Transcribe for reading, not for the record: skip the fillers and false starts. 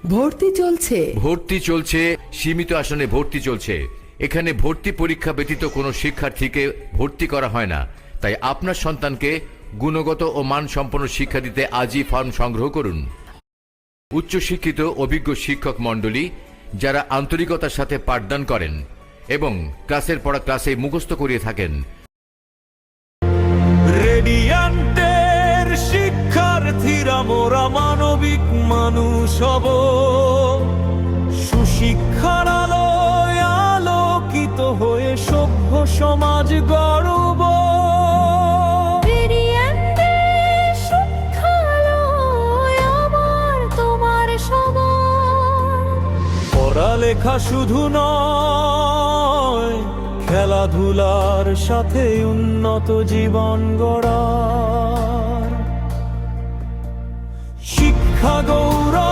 ভর্তি চলছে? ভর্তি চলছে, সীমিত আসনে ভর্তি চলছে। এখানে ভর্তি পরীক্ষা ব্যতীত কোনো শিক্ষার্থীকে ভর্তি করা হয় না। তাই আপনার সন্তানকে গুণগত ও মানসম্পন্ন শিক্ষা দিতে আজই ফর্ম সংগ্রহ করুন। উচ্চশিক্ষিত অভিজ্ঞ শিক্ষক মণ্ডলী যারা আন্তরিকতার সাথে পাঠদান করেন এবং ক্লাসের পড়া ক্লাসে মুখস্থ করিয়ে থাকেন। রেডিয়ান্টের শিক্ষার্থীরা মোরা মানবিক মানুষ হব, সুশিক্ষার আলোয় আলোকিত হয়ে সভ্য সমাজ গড়ব। পড়ালেখা শুধু নয়, খেলাধুলার সাথে উন্নত জীবন গড়ার শিক্ষা গৌরব।